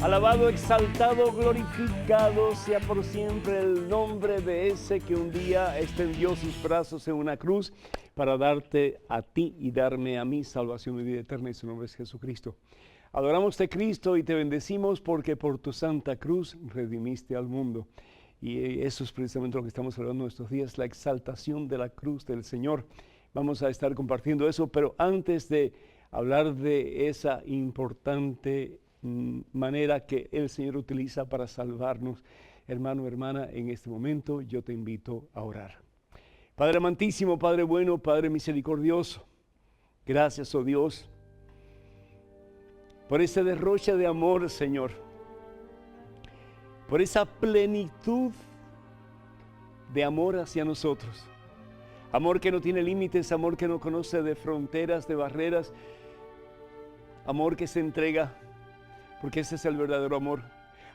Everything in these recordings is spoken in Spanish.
Alabado, exaltado, glorificado sea por siempre el nombre de ese que un día extendió sus brazos en una cruz para darte a ti y darme a mí salvación y vida eterna, y su nombre es Jesucristo. Adoramos a Cristo y te bendecimos porque por tu santa cruz redimiste al mundo. Y eso es precisamente lo que estamos hablando estos días, la exaltación de la cruz del Señor. Vamos a estar compartiendo eso, pero antes de hablar de esa importante manera que el Señor utiliza para salvarnos, hermano, hermana, en este momento yo te invito a orar. Padre amantísimo, Padre bueno, Padre misericordioso, gracias, oh Dios, por ese derroche de amor, Señor, por esa plenitud de amor hacia nosotros. Amor que no tiene límites, amor que no conoce de fronteras, de barreras, amor que se entrega, porque ese es el verdadero amor.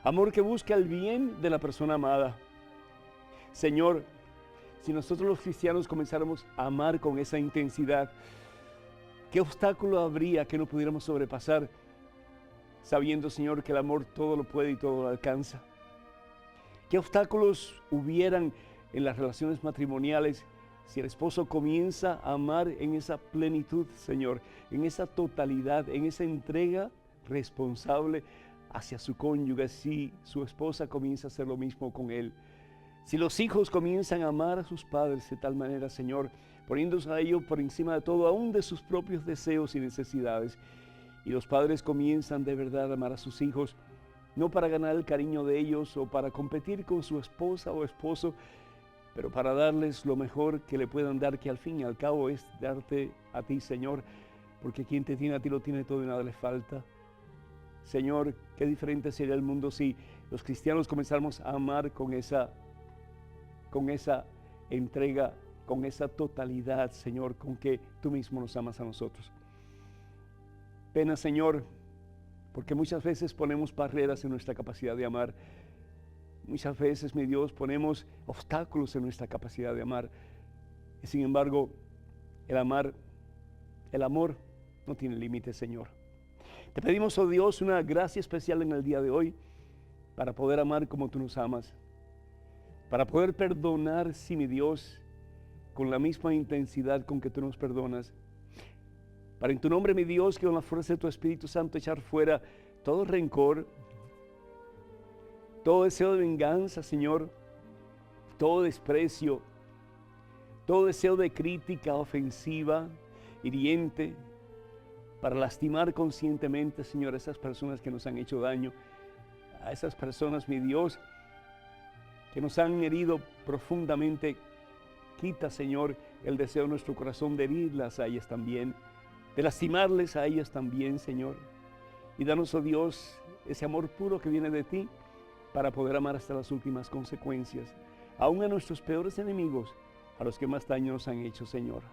Amor que busca el bien de la persona amada. Señor, si nosotros los cristianos comenzáramos a amar con esa intensidad, ¿qué obstáculo habría que no pudiéramos sobrepasar, sabiendo, Señor, que el amor todo lo puede y todo lo alcanza? ¿Qué obstáculos hubieran en las relaciones matrimoniales si el esposo comienza a amar en esa plenitud, Señor, en esa totalidad, en esa entrega responsable hacia su cónyuge, si su esposa comienza a hacer lo mismo con él? Si los hijos comienzan a amar a sus padres de tal manera, Señor, poniéndose a ellos por encima de todo, aún de sus propios deseos y necesidades, y los padres comienzan de verdad a amar a sus hijos, no para ganar el cariño de ellos o para competir con su esposa o esposo, pero para darles lo mejor que le puedan dar, que al fin y al cabo es darte a ti, Señor, porque quien te tiene a ti lo tiene todo y nada le falta. Señor, qué diferente sería el mundo si los cristianos comenzáramos a amar con esa entrega, con esa totalidad, Señor, con que tú mismo nos amas a nosotros. Pena, Señor, porque muchas veces ponemos barreras en nuestra capacidad de amar. Muchas veces, mi Dios, ponemos obstáculos en nuestra capacidad de amar. Y sin embargo, el amor no tiene límites, Señor. Te pedimos, oh Dios, una gracia especial en el día de hoy para poder amar como tú nos amas, para poder perdonar, sí, mi Dios, con la misma intensidad con que tú nos perdonas. Para en tu nombre, mi Dios, que con la fuerza de tu Espíritu Santo echar fuera todo rencor, todo deseo de venganza, Señor, todo desprecio, todo deseo de crítica ofensiva, hiriente, para lastimar conscientemente, Señor, a esas personas que nos han hecho daño, a esas personas, mi Dios, que nos han herido profundamente. Quita, Señor, el deseo de nuestro corazón de herirlas a ellas también, de lastimarles a ellas también, Señor. Y danos, oh Dios, ese amor puro que viene de ti para poder amar hasta las últimas consecuencias, aún a nuestros peores enemigos, a los que más daño nos han hecho, Señor.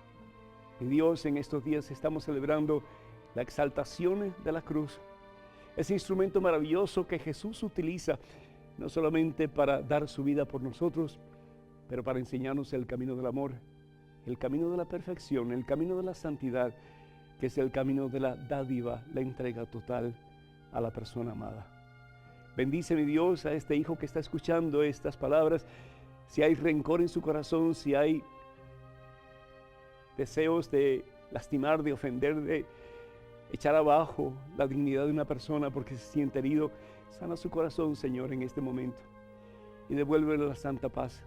Mi Dios, en estos días estamos celebrando la exaltación de la cruz, ese instrumento maravilloso que Jesús utiliza, no solamente para dar su vida por nosotros, pero para enseñarnos el camino del amor, el camino de la perfección, el camino de la santidad, que es el camino de la dádiva, la entrega total a la persona amada. Bendice, mi Dios, a este hijo que está escuchando estas palabras. Si hay rencor en su corazón, si hay deseos de lastimar, de ofender, de echar abajo la dignidad de una persona porque se siente herido, sana su corazón, Señor, en este momento, y devuélvele la santa paz.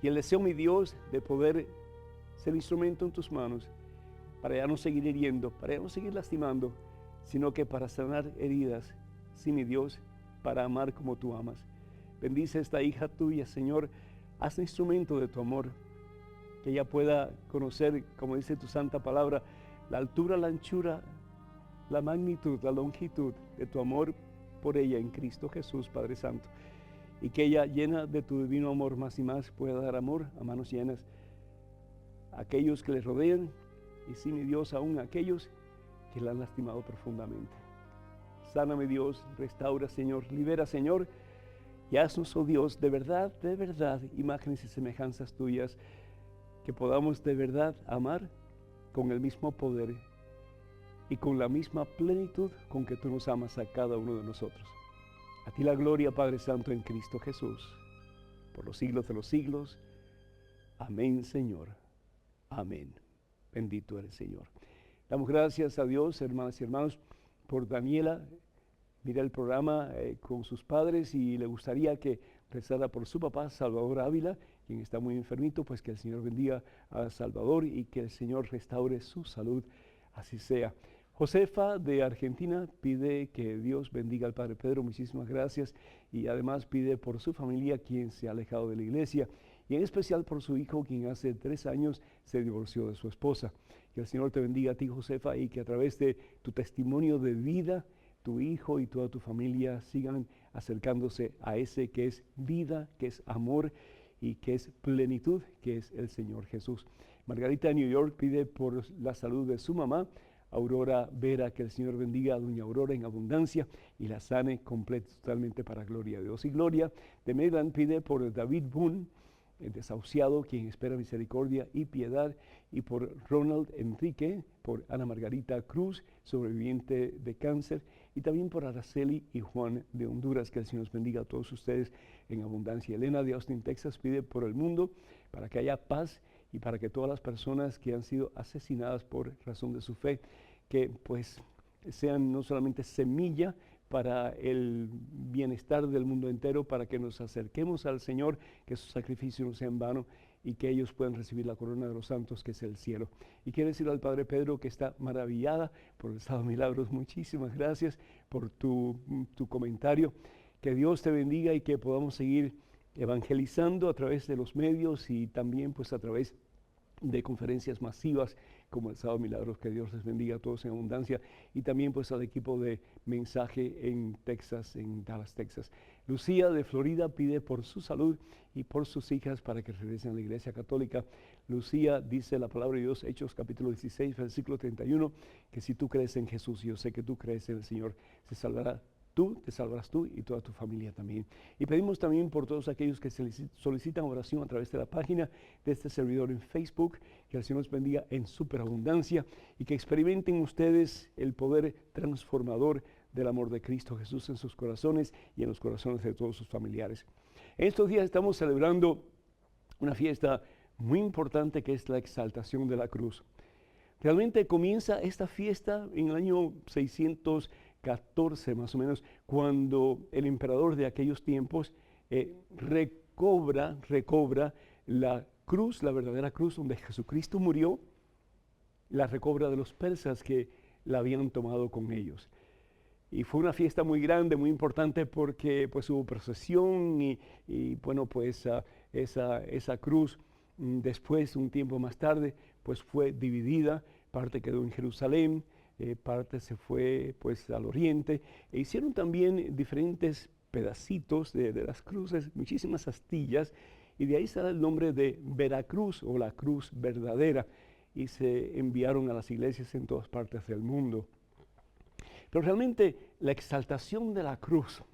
Y el deseo, mi Dios, de poder ser instrumento en tus manos, para ya no seguir hiriendo, para ya no seguir lastimando, sino que para sanar heridas, sí, mi Dios, para amar como tú amas. Bendice a esta hija tuya, Señor, haz instrumento de tu amor, que ella pueda conocer, como dice tu santa palabra, la altura, la anchura, la magnitud, la longitud de tu amor por ella en Cristo Jesús, Padre Santo. Y que ella, llena de tu divino amor más y más, pueda dar amor a manos llenas a aquellos que le rodean, y sí, mi Dios, aún a aquellos que la han lastimado profundamente. Sáname, Dios, restaura, Señor, libera, Señor, y haznos, oh Dios, de verdad, imágenes y semejanzas tuyas, que podamos de verdad amar con el mismo poder y con la misma plenitud con que tú nos amas a cada uno de nosotros. A ti la gloria, Padre Santo, en Cristo Jesús, por los siglos de los siglos. Amén, Señor. Amén. Bendito eres, Señor. Damos gracias a Dios, hermanas y hermanos, por Daniela. Mira el programa con sus padres y le gustaría que rezara por su papá, Salvador Ávila, quien está muy enfermito, pues que el Señor bendiga a Salvador y que el Señor restaure su salud, así sea. Josefa de Argentina pide que Dios bendiga al Padre Pedro, muchísimas gracias, y además pide por su familia, quien se ha alejado de la iglesia, y en especial por su hijo, quien hace 3 años se divorció de su esposa. Que el Señor te bendiga a ti, Josefa, y que a través de tu testimonio de vida, tu hijo y toda tu familia sigan acercándose a ese que es vida, que es amor y que es plenitud, que es el Señor Jesús. Margarita de New York pide por la salud de su mamá, Aurora Vera, que el Señor bendiga a doña Aurora en abundancia y la sane completa, totalmente para gloria de Dios. Y Gloria de Maryland pide por David Boone, el desahuciado, quien espera misericordia y piedad, y por Ronald Enrique, por Ana Margarita Cruz, sobreviviente de cáncer, y también por Araceli y Juan de Honduras. Que el Señor los bendiga a todos ustedes en abundancia. Elena de Austin, Texas, pide por el mundo, para que haya paz y para que todas las personas que han sido asesinadas por razón de su fe, que pues sean no solamente semilla para el bienestar del mundo entero, para que nos acerquemos al Señor, que su sacrificio no sea en vano y que ellos puedan recibir la corona de los santos, que es el cielo. Y quiero decirle al Padre Pedro que está maravillada por el estado de milagros. Muchísimas gracias por tu comentario. Que Dios te bendiga y que podamos seguir evangelizando a través de los medios y también pues a través de conferencias masivas como el Sábado de Milagros. Que Dios les bendiga a todos en abundancia, y también pues al equipo de Mensaje en Texas, en Dallas, Texas. Lucía de Florida pide por su salud y por sus hijas para que regresen a la Iglesia Católica. Lucía, dice la palabra de Dios, Hechos capítulo 16, versículo 31, que si tú crees en Jesús, yo sé que tú crees en el Señor, se salvará tú, te salvarás tú y toda tu familia también. Y pedimos también por todos aquellos que solicitan oración a través de la página de este servidor en Facebook, que el Señor los bendiga en superabundancia y que experimenten ustedes el poder transformador del amor de Cristo Jesús en sus corazones y en los corazones de todos sus familiares. En estos días estamos celebrando una fiesta muy importante, que es la exaltación de la cruz. Realmente comienza esta fiesta en el año 614 más o menos, cuando el emperador de aquellos tiempos recobra la cruz, la verdadera cruz donde Jesucristo murió, la recobra de los persas que la habían tomado con ellos. Y fue una fiesta muy grande, muy importante, porque pues hubo procesión y bueno, pues esa cruz después, un tiempo más tarde, pues fue dividida. Parte quedó en Jerusalén, parte se fue pues al oriente, e hicieron también diferentes pedacitos de las cruces, muchísimas astillas, y de ahí sale el nombre de Veracruz, o la cruz verdadera, y se enviaron a las iglesias en todas partes del mundo. Pero realmente la exaltación de la cruz,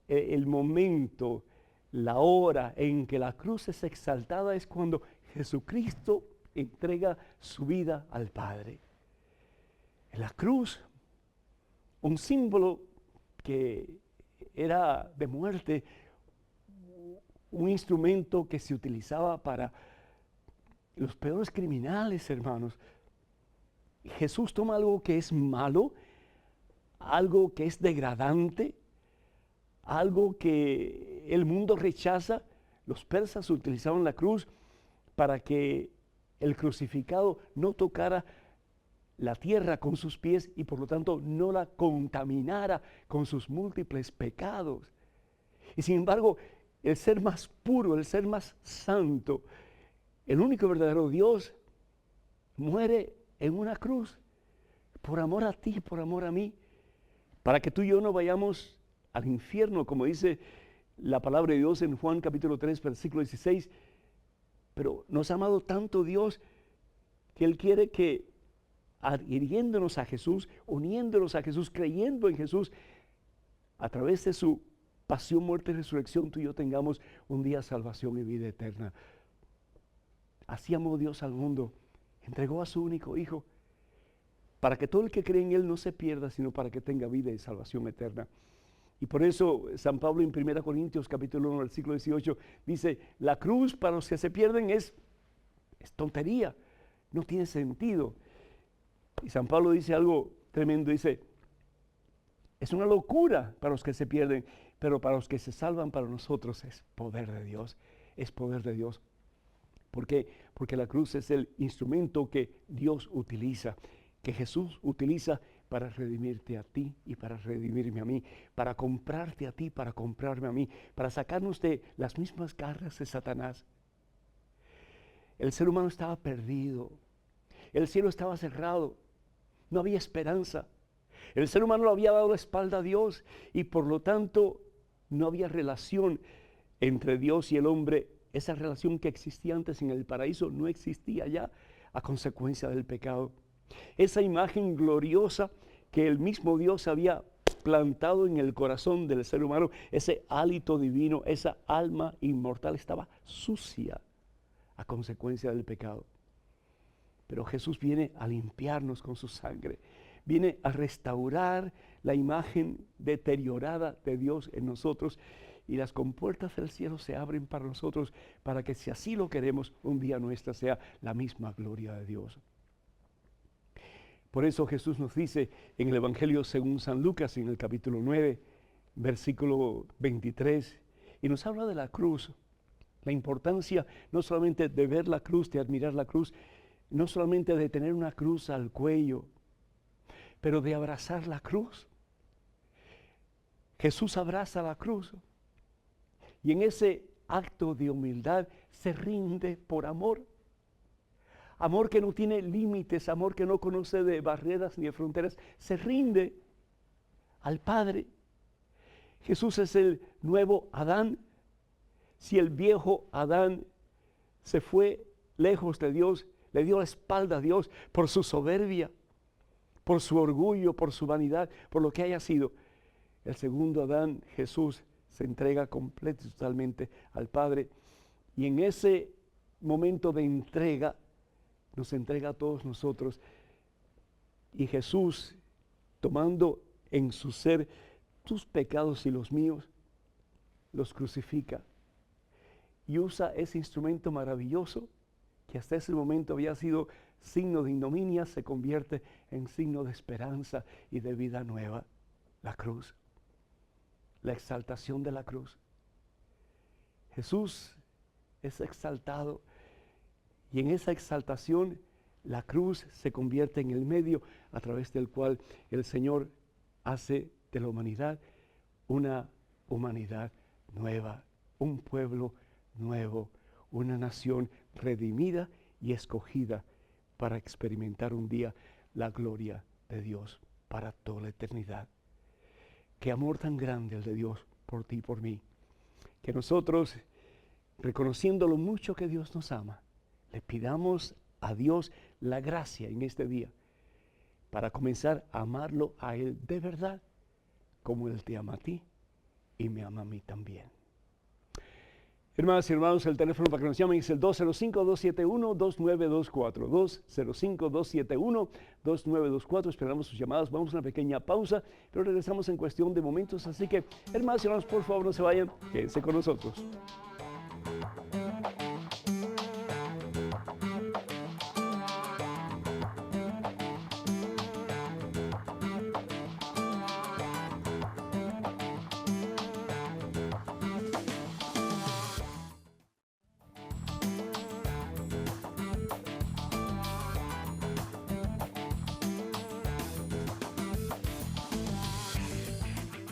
el momento, la hora en que la cruz es exaltada, es cuando Jesucristo entrega su vida al Padre. La cruz, un símbolo que era de muerte, un instrumento que se utilizaba para los peores criminales, hermanos. Jesús toma algo que es malo, algo que es degradante, algo que el mundo rechaza. Los persas utilizaban la cruz para que el crucificado no tocara la tierra con sus pies y por lo tanto no la contaminara con sus múltiples pecados. Y sin embargo, el ser más puro, el ser más santo, el único verdadero Dios, muere en una cruz por amor a ti, por amor a mí, para que tú y yo no vayamos al infierno, como dice la palabra de Dios en Juan capítulo 3, versículo 16. Pero nos ha amado tanto Dios que Él quiere que, adhiriéndonos a Jesús, uniéndonos a Jesús, creyendo en Jesús, a través de su pasión, muerte y resurrección, tú y yo tengamos un día salvación y vida eterna. Así amó Dios al mundo, entregó a su único Hijo para que todo el que cree en Él no se pierda, sino para que tenga vida y salvación eterna. Y por eso San Pablo en 1 Corintios capítulo 1, versículo 18, dice, la cruz para los que se pierden es tontería, no tiene sentido. Y San Pablo dice algo tremendo, dice, es una locura para los que se pierden, pero para los que se salvan, para nosotros es poder de Dios, es poder de Dios. ¿Por qué? Porque la cruz es el instrumento que Dios utiliza, que Jesús utiliza para redimirte a ti y para redimirme a mí, para comprarte a ti, para comprarme a mí, para sacarnos de las mismas garras de Satanás. El ser humano estaba perdido, el cielo estaba cerrado, no había esperanza. El ser humano le había dado la espalda a Dios y por lo tanto no había relación entre Dios y el hombre. Esa relación que existía antes en el paraíso no existía ya a consecuencia del pecado. Esa imagen gloriosa que el mismo Dios había plantado en el corazón del ser humano, ese hálito divino, esa alma inmortal estaba sucia a consecuencia del pecado. Pero Jesús viene a limpiarnos con su sangre, viene a restaurar la imagen deteriorada de Dios en nosotros y las compuertas del cielo se abren para nosotros para que, si así lo queremos, un día nuestra sea la misma gloria de Dios. Por eso Jesús nos dice en el Evangelio según San Lucas, en el capítulo 9, versículo 23, y nos habla de la cruz, la importancia no solamente de ver la cruz, de admirar la cruz, no solamente de tener una cruz al cuello, pero de abrazar la cruz. Jesús abraza la cruz y en ese acto de humildad se rinde por amor. Amor que no tiene límites, amor que no conoce de barreras ni de fronteras, se rinde al Padre. Jesús es el nuevo Adán. Si el viejo Adán se fue lejos de Dios, le dio la espalda a Dios por su soberbia, por su orgullo, por su vanidad, por lo que haya sido, el segundo Adán, Jesús, se entrega completo y totalmente al Padre. Y en ese momento de entrega, nos entrega a todos nosotros. Y Jesús, tomando en su ser tus pecados y los míos, los crucifica. Y usa ese instrumento maravilloso que hasta ese momento había sido signo de ignominia, se convierte en signo de esperanza y de vida nueva. La cruz, la exaltación de la cruz. Jesús es exaltado y en esa exaltación la cruz se convierte en el medio a través del cual el Señor hace de la humanidad una humanidad nueva, un pueblo nuevo, una nación redimida y escogida para experimentar un día la gloria de Dios para toda la eternidad. Qué amor tan grande el de Dios por ti y por mí, que nosotros, reconociendo lo mucho que Dios nos ama, le pidamos a Dios la gracia en este día para comenzar a amarlo a Él de verdad, como Él te ama a ti y me ama a mí también. Hermanas y hermanos, el teléfono para que nos llamen es el 205-271-2924, 205-271-2924. Esperamos sus llamadas, vamos a una pequeña pausa, pero regresamos en cuestión de momentos. Así que, hermanas y hermanos, por favor no se vayan, quédense con nosotros.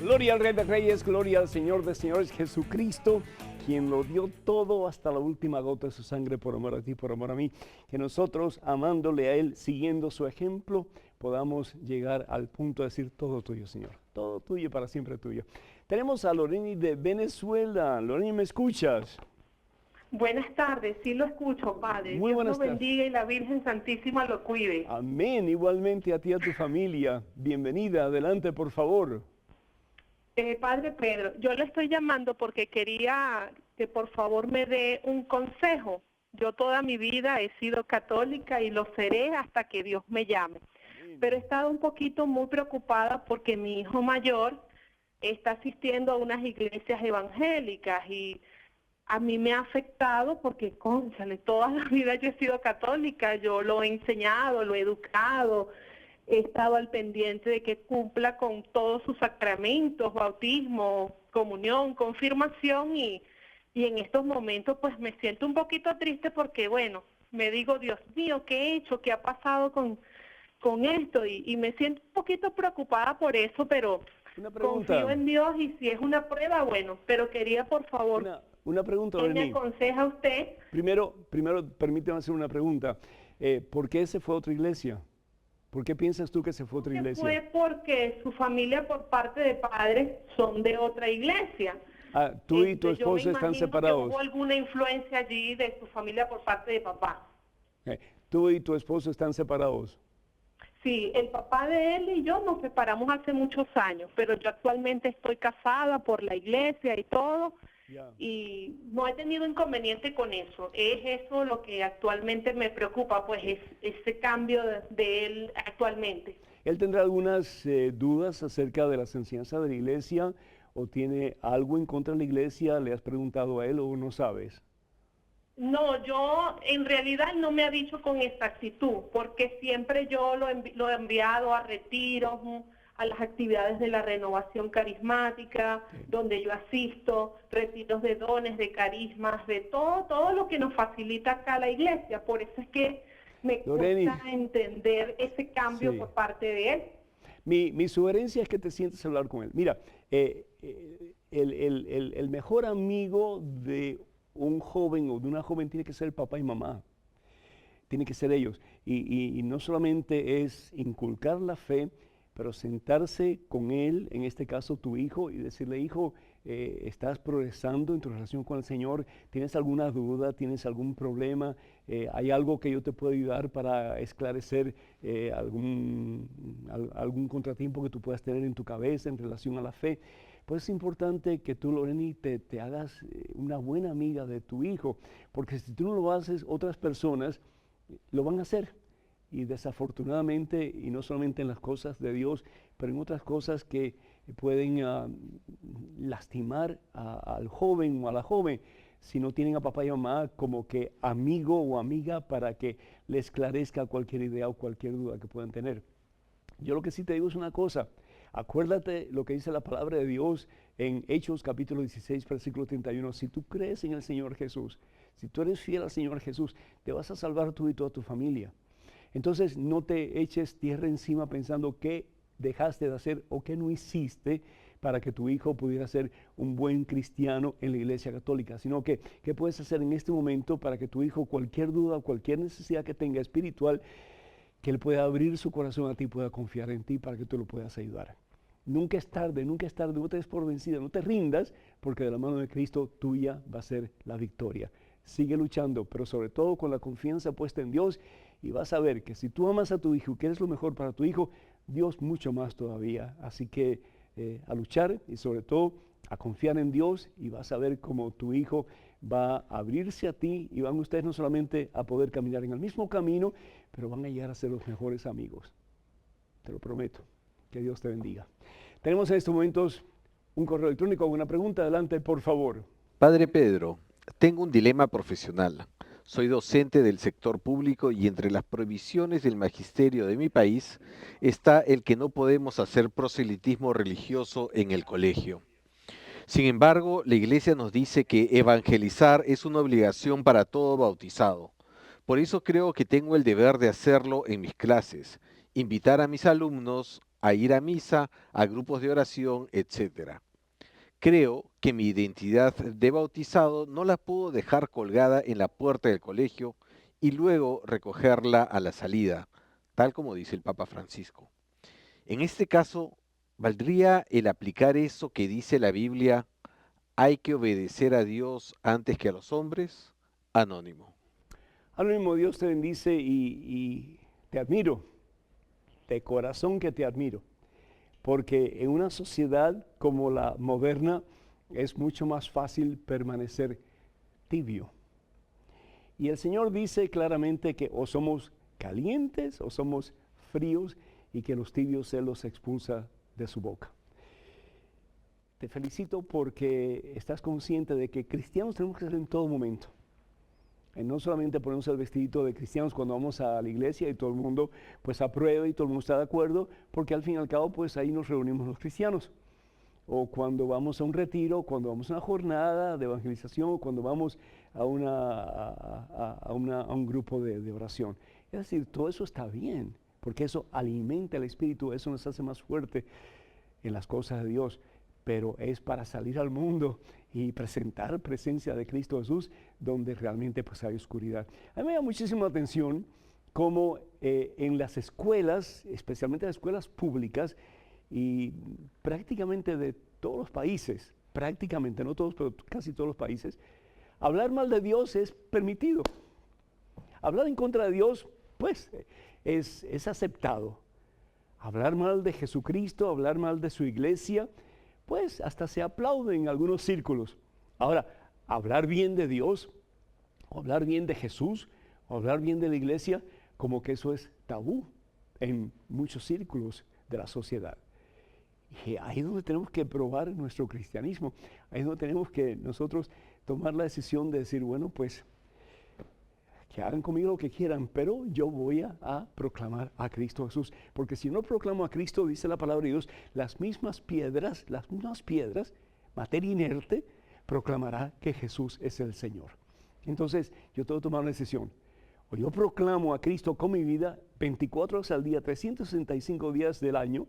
Gloria al Rey de Reyes, gloria al Señor de Señores, Jesucristo, quien lo dio todo hasta la última gota de su sangre por amor a ti, por amor a mí. Que nosotros, amándole a Él, siguiendo su ejemplo, podamos llegar al punto de decir todo tuyo, Señor. Todo tuyo y para siempre tuyo. Tenemos a Loreni de Venezuela. Loreni, ¿me escuchas? Buenas tardes, sí lo escucho, Padre. Muy buenas Dios lo tardes. bendiga y la Virgen Santísima lo cuide. Amén. Igualmente a ti y a tu familia. Bienvenida. Adelante, por favor. Padre Pedro, yo le estoy llamando porque quería que por favor me dé un consejo. Yo toda mi vida he sido católica y lo seré hasta que Dios me llame. pero he estado un poquito muy preocupada porque mi hijo mayor está asistiendo a unas iglesias evangélicas y a mí me ha afectado porque, cónchale, toda la vida yo he sido católica, yo lo he enseñado, lo he educado, he estado al pendiente de que cumpla con todos sus sacramentos, bautismo, comunión, confirmación y en estos momentos pues me siento un poquito triste porque, bueno, me digo, Dios mío, ¿qué he hecho? ¿Qué ha pasado con esto? Y me siento un poquito preocupada por eso, pero Una confío pregunta, en Dios y si es una prueba, bueno, pero quería por favor, una pregunta, ¿qué me Loreni. aconseja usted? Primero, permíteme hacer una pregunta. ¿Por qué se fue a otra iglesia? ¿Por qué piensas tú que se fue a otra Que iglesia? fue porque su familia por parte de padres son de otra iglesia. Ah, tú y tu Yo me esposo están imagino que hubo separados. alguna influencia allí de su familia por parte de papá. Tú y tu esposo están separados. Sí, el papá de él y yo nos separamos hace muchos años, pero yo actualmente estoy casada por la iglesia y todo, Ya. y no he tenido inconveniente con eso. Es eso lo que actualmente me preocupa, pues es ese cambio de él actualmente. ¿Él tendrá algunas dudas acerca de las enseñanzas de la iglesia o tiene algo en contra de la iglesia? ¿Le has preguntado a él o no sabes? No, yo en realidad no me ha dicho con exactitud, porque siempre yo lo he enviado a retiros, a las actividades de la renovación carismática, donde yo asisto, retiros de dones, de carismas, de todo lo que nos facilita acá la iglesia. Por eso es que me Loreni, cuesta entender ese cambio sí. por parte de él. Mi sugerencia es que te sientes a hablar con él. Mira, el mejor amigo de un joven o de una joven tiene que ser el papá y mamá. Tiene que ser ellos. Y no solamente es inculcar la fe, pero sentarse con él, en este caso tu hijo, y decirle, hijo, estás progresando en tu relación con el Señor, ¿tienes alguna duda? ¿Tienes algún problema? ¿Hay algo que yo te pueda ayudar para esclarecer algún contratiempo que tú puedas tener en tu cabeza en relación a la fe? Pues es importante que tú, Loreni, te hagas una buena amiga de tu hijo, porque si tú no lo haces, otras personas lo van a hacer. Y desafortunadamente, y no solamente en las cosas de Dios, pero en otras cosas que pueden lastimar al joven o a la joven, si no tienen a papá y mamá como que amigo o amiga para que les esclarezca cualquier idea o cualquier duda que puedan tener. Yo lo que sí te digo es una cosa, acuérdate lo que dice la palabra de Dios en Hechos capítulo 16, versículo 31. Si tú crees en el Señor Jesús, si tú eres fiel al Señor Jesús, te vas a salvar tú y toda tu familia. Entonces no te eches tierra encima pensando qué dejaste de hacer o qué no hiciste para que tu hijo pudiera ser un buen cristiano en la iglesia católica, sino que qué puedes hacer en este momento para que tu hijo, cualquier duda, cualquier necesidad que tenga espiritual, que él pueda abrir su corazón a ti, pueda confiar en ti para que tú lo puedas ayudar. Nunca es tarde, no te des por vencida, no te rindas, porque de la mano de Cristo tuya va a ser la victoria. Sigue luchando, pero sobre todo con la confianza puesta en Dios, y vas a ver que si tú amas a tu hijo y quieres lo mejor para tu hijo, Dios mucho más todavía. Así que a luchar y sobre todo a confiar en Dios, y vas a ver cómo tu hijo va a abrirse a ti y van ustedes no solamente a poder caminar en el mismo camino, pero van a llegar a ser los mejores amigos. Te lo prometo. Que Dios te bendiga. Tenemos en estos momentos un correo electrónico, alguna pregunta, adelante por favor. Padre Pedro, tengo un dilema profesional. Soy docente del sector público y entre las prohibiciones del magisterio de mi país está el que no podemos hacer proselitismo religioso en el colegio. Sin embargo, la Iglesia nos dice que evangelizar es una obligación para todo bautizado. Por eso creo que tengo el deber de hacerlo en mis clases, invitar a mis alumnos a ir a misa, a grupos de oración, etc. Creo que mi identidad de bautizado no la puedo dejar colgada en la puerta del colegio y luego recogerla a la salida, tal como dice el Papa Francisco. En este caso, ¿valdría el aplicar eso que dice la Biblia, hay que obedecer a Dios antes que a los hombres? Anónimo. Anónimo, Dios te bendice y te admiro, de corazón que te admiro, porque en una sociedad como la moderna es mucho más fácil permanecer tibio. Y el Señor dice claramente que o somos calientes o somos fríos, y que los tibios Él los expulsa de su boca. Te felicito porque estás consciente de que cristianos tenemos que ser en todo momento. No solamente ponemos el vestidito de cristianos cuando vamos a la iglesia y todo el mundo pues aprueba y todo el mundo está de acuerdo, porque al fin y al cabo pues ahí nos reunimos los cristianos. O cuando vamos a un retiro, cuando vamos a una jornada de evangelización, cuando vamos a un grupo de oración. Es decir, todo eso está bien, porque eso alimenta el espíritu, eso nos hace más fuerte en las cosas de Dios, pero es para salir al mundo y presentar presencia de Cristo Jesús donde realmente pues hay oscuridad. A mí me da muchísima atención cómo en las escuelas, especialmente las escuelas públicas, y prácticamente de todos los países, prácticamente, no todos, pero casi todos los países, hablar mal de Dios es permitido. Hablar en contra de Dios, pues, es aceptado. Hablar mal de Jesucristo, hablar mal de su iglesia, pues hasta se aplaude en algunos círculos. Ahora, hablar bien de Dios, o hablar bien de Jesús, o hablar bien de la iglesia, como que eso es tabú en muchos círculos de la sociedad. Y ahí es donde tenemos que probar nuestro cristianismo, ahí es donde tenemos que nosotros tomar la decisión de decir, bueno, pues, que hagan conmigo lo que quieran, pero yo voy a proclamar a Cristo Jesús. Porque si no proclamo a Cristo, dice la palabra de Dios, las mismas piedras, materia inerte, proclamará que Jesús es el Señor. Entonces, yo tengo que tomar una decisión. O yo proclamo a Cristo con mi vida 24 horas al día, 365 días del año,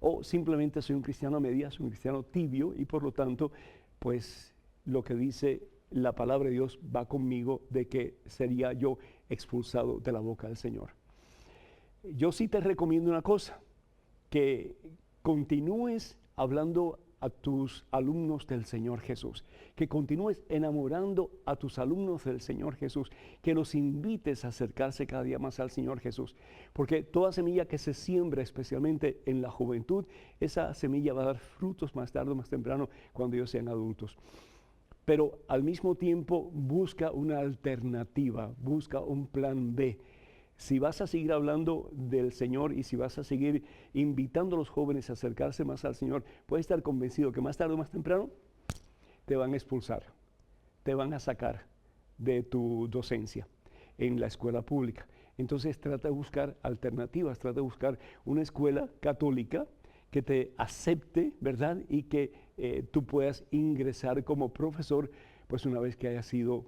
o simplemente soy un cristiano a medias, un cristiano tibio, y por lo tanto, pues, lo que dice la palabra de Dios va conmigo de que sería yo expulsado de la boca del Señor. Yo sí te recomiendo una cosa, que continúes hablando a tus alumnos del Señor Jesús, que continúes enamorando a tus alumnos del Señor Jesús, que los invites a acercarse cada día más al Señor Jesús, porque toda semilla que se siembra, especialmente en la juventud, esa semilla va a dar frutos más tarde o más temprano cuando ellos sean adultos. Pero al mismo tiempo busca una alternativa, busca un plan B. Si vas a seguir hablando del Señor y si vas a seguir invitando a los jóvenes a acercarse más al Señor, puedes estar convencido que más tarde o más temprano te van a expulsar, te van a sacar de tu docencia en la escuela pública. Entonces trata de buscar alternativas, trata de buscar una escuela católica que te acepte, ¿verdad? Y que tú puedas ingresar como profesor, pues una vez que hayas sido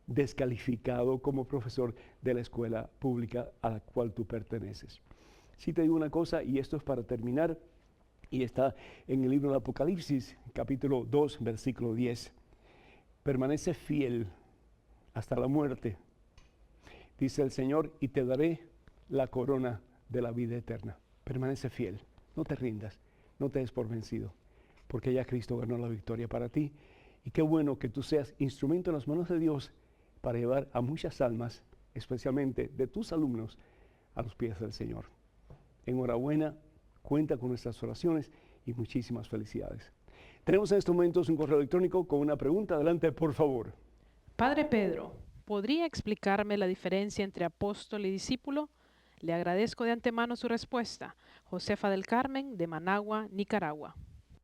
descalificado como profesor de la escuela pública a la cual tú perteneces. Sí te digo una cosa, y esto es para terminar, y está en el libro del Apocalipsis, capítulo 2, versículo 10. Permanece fiel hasta la muerte, dice el Señor, y te daré la corona de la vida eterna. Permanece fiel. No te rindas, no te des por vencido, porque ya Cristo ganó la victoria para ti. Y qué bueno que tú seas instrumento en las manos de Dios para llevar a muchas almas, especialmente de tus alumnos, a los pies del Señor. Enhorabuena, cuenta con nuestras oraciones y muchísimas felicidades. Tenemos en estos momentos un correo electrónico con una pregunta. Adelante, por favor. Padre Pedro, ¿podría explicarme la diferencia entre apóstol y discípulo? Le agradezco de antemano su respuesta. Josefa del Carmen, de Managua, Nicaragua.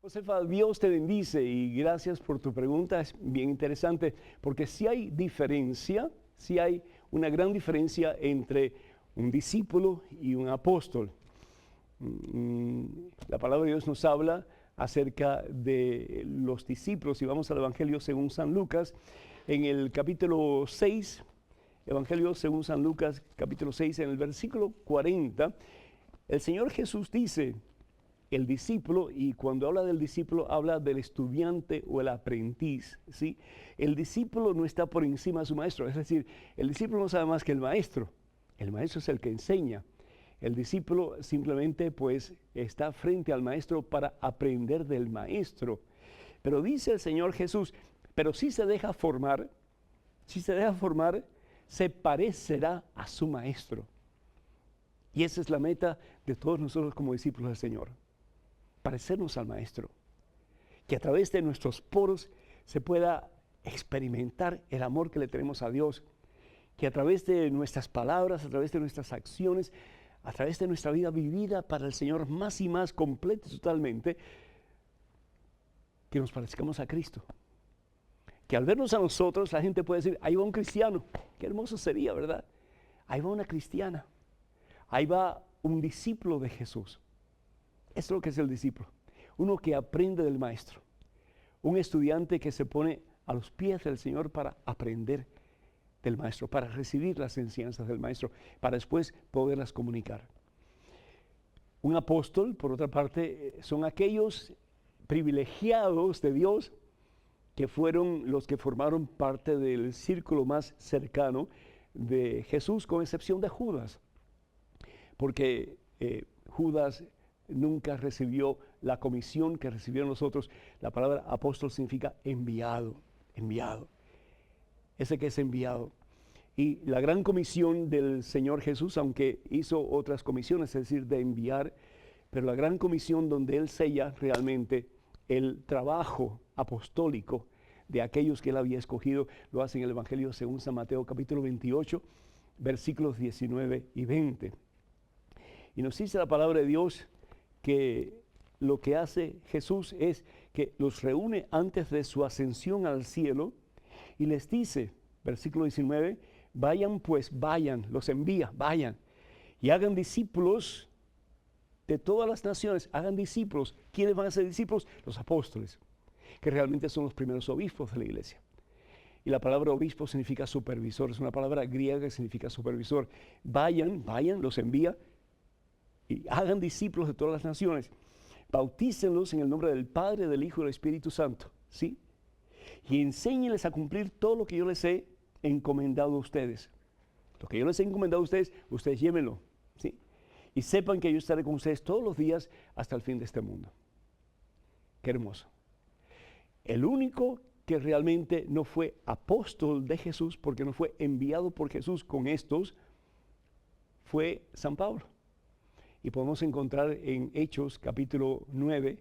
Josefa, Dios te bendice y gracias por tu pregunta. Es bien interesante porque sí hay diferencia, sí hay una gran diferencia entre un discípulo y un apóstol. La palabra de Dios nos habla acerca de los discípulos y vamos al Evangelio según San Lucas en el capítulo 6. Evangelio según San Lucas, capítulo 6, en el versículo 40, el Señor Jesús dice, el discípulo, y cuando habla del discípulo, habla del estudiante o el aprendiz, ¿sí? El discípulo no está por encima de su maestro, es decir, el discípulo no sabe más que el maestro es el que enseña. El discípulo simplemente, pues, está frente al maestro para aprender del maestro. Pero dice el Señor Jesús, pero si se deja formar, se parecerá a su maestro. Y esa es la meta de todos nosotros como discípulos del Señor. Parecernos al maestro. Que a través de nuestros poros se pueda experimentar el amor que le tenemos a Dios. Que a través de nuestras palabras, a través de nuestras acciones, a través de nuestra vida vivida para el Señor más y más completa y totalmente, que nos parezcamos a Cristo. Que al vernos a nosotros, la gente puede decir, ahí va un cristiano. Qué hermoso sería, ¿verdad? Ahí va una cristiana. Ahí va un discípulo de Jesús. Esto es lo que es el discípulo. Uno que aprende del maestro. Un estudiante que se pone a los pies del Señor para aprender del maestro, para recibir las enseñanzas del maestro, para después poderlas comunicar. Un apóstol, por otra parte, son aquellos privilegiados de Dios que fueron los que formaron parte del círculo más cercano de Jesús, con excepción de Judas, porque Judas nunca recibió la comisión que recibieron los otros. La palabra apóstol significa enviado, enviado, ese que es enviado. Y la gran comisión del Señor Jesús, aunque hizo otras comisiones, es decir, de enviar, pero la gran comisión donde Él sella realmente el trabajo apostólico de aquellos que Él había escogido, lo hace en el Evangelio según San Mateo capítulo 28, versículos 19 y 20. Y nos dice la palabra de Dios que lo que hace Jesús es que los reúne antes de su ascensión al cielo y les dice, versículo 19, vayan pues, vayan, los envía, vayan y hagan discípulos de todas las naciones, hagan discípulos. ¿Quiénes van a ser discípulos? Los apóstoles, que realmente son los primeros obispos de la iglesia. Y la palabra obispo significa supervisor, es una palabra griega que significa supervisor. Vayan, los envía y hagan discípulos de todas las naciones. Bautícenlos en el nombre del Padre, del Hijo y del Espíritu Santo, ¿sí? Y enséñenles a cumplir todo lo que yo les he encomendado a ustedes. Lo que yo les he encomendado a ustedes, ustedes llévenlo, ¿sí? Y sepan que yo estaré con ustedes todos los días hasta el fin de este mundo. Qué hermoso. El único que realmente no fue apóstol de Jesús, porque no fue enviado por Jesús con estos, fue San Pablo. Y podemos encontrar en Hechos capítulo 9,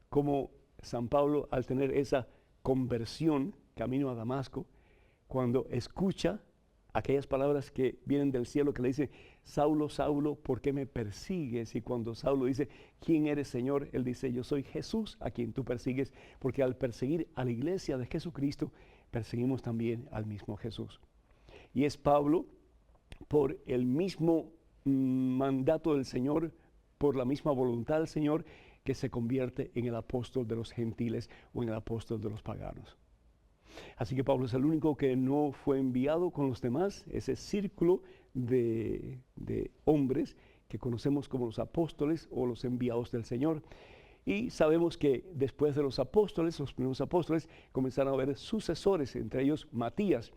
como San Pablo, al tener esa conversión camino a Damasco, cuando escucha aquellas palabras que vienen del cielo que le dicen, Saulo, Saulo, ¿por qué me persigues? Y cuando Saulo dice, ¿quién eres, Señor? Él dice, yo soy Jesús a quien tú persigues, porque al perseguir a la iglesia de Jesucristo, perseguimos también al mismo Jesús. Y es Pablo, por el mismo mandato del Señor, por la misma voluntad del Señor, que se convierte en el apóstol de los gentiles o en el apóstol de los paganos. Así que Pablo es el único que no fue enviado con los demás, ese círculo de hombres que conocemos como los apóstoles o los enviados del Señor. Y sabemos que después de los apóstoles, los primeros apóstoles, comenzaron a haber sucesores, entre ellos Matías.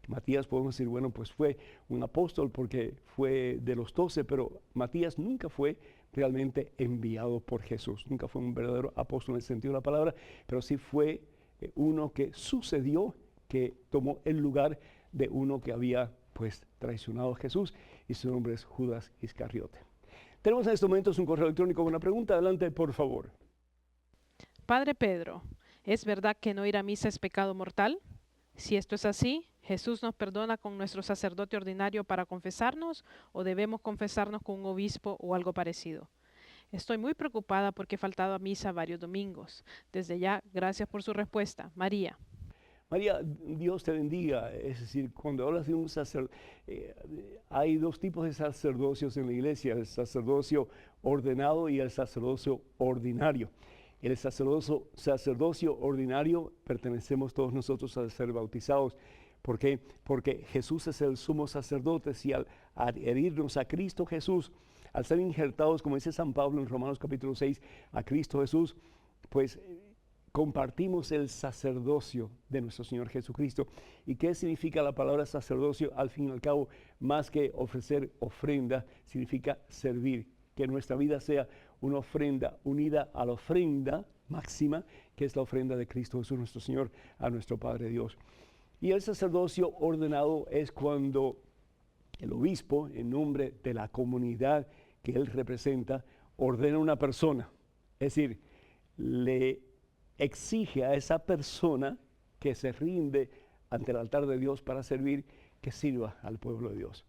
Matías, podemos decir, bueno, pues fue un apóstol porque fue de los 12, pero Matías nunca fue realmente enviado por Jesús. Nunca fue un verdadero apóstol en el sentido de la palabra, pero sí fue uno que sucedió, que tomó el lugar de uno que había pues traicionado a Jesús, y su nombre es Judas Iscariote. Tenemos en estos momentos un correo electrónico con una pregunta. Adelante, por favor. Padre Pedro, ¿es verdad que no ir a misa es pecado mortal? Si esto es así, ¿Jesús nos perdona con nuestro sacerdote ordinario para confesarnos o debemos confesarnos con un obispo o algo parecido? Estoy muy preocupada porque he faltado a misa varios domingos. Desde ya, gracias por su respuesta. María. María, Dios te bendiga. Es decir, cuando hablas de un sacerdote, hay dos tipos de sacerdocios en la iglesia, el sacerdocio ordenado y el sacerdocio ordinario. El sacerdocio ordinario pertenecemos todos nosotros al ser bautizados. ¿Por qué? Porque Jesús es el sumo sacerdote, y al adherirnos a Cristo Jesús, al ser injertados, como dice San Pablo en Romanos capítulo 6, a Cristo Jesús, pues compartimos el sacerdocio de nuestro Señor Jesucristo. ¿Y qué significa la palabra sacerdocio? Al fin y al cabo, más que ofrecer ofrenda, significa servir. Que nuestra vida sea una ofrenda unida a la ofrenda máxima, que es la ofrenda de Cristo Jesús nuestro Señor, a nuestro Padre Dios. Y el sacerdocio ordenado es cuando el obispo, en nombre de la comunidad que él representa, ordena a una persona. Es decir, le exige a esa persona que se rinde ante el altar de Dios para servir, que sirva al pueblo de Dios.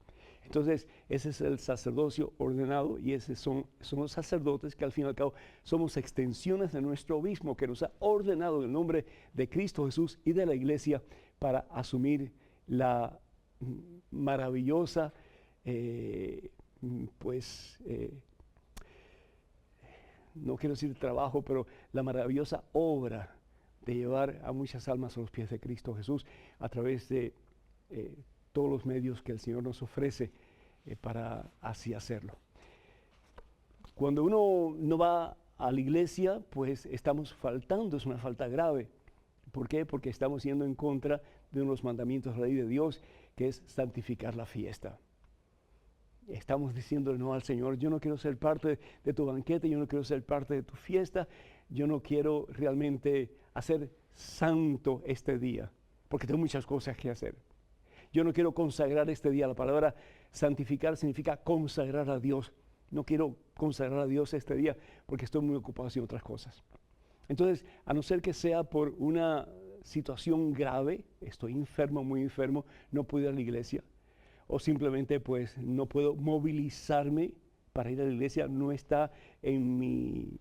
Entonces, ese es el sacerdocio ordenado y esos son los sacerdotes que al fin y al cabo somos extensiones de nuestro obispo que nos ha ordenado en el nombre de Cristo Jesús y de la iglesia para asumir la maravillosa, no quiero decir trabajo, pero la maravillosa obra de llevar a muchas almas a los pies de Cristo Jesús a través de todos los medios que el Señor nos ofrece para así hacerlo. Cuando uno no va a la iglesia, pues estamos faltando, es una falta grave. ¿Por qué? Porque estamos yendo en contra de unos mandamientos de la ley de Dios, que es santificar la fiesta. Estamos diciéndole no al Señor, yo no quiero ser parte de tu banquete, yo no quiero ser parte de tu fiesta, yo no quiero realmente hacer santo este día, porque tengo muchas cosas que hacer. Yo no quiero consagrar este día. La palabra santificar significa consagrar a Dios. No quiero consagrar a Dios este día porque estoy muy ocupado haciendo otras cosas. Entonces, a no ser que sea por una situación grave, estoy enfermo, muy enfermo, no puedo ir a la iglesia, o simplemente pues no puedo movilizarme para ir a la iglesia, no está en mi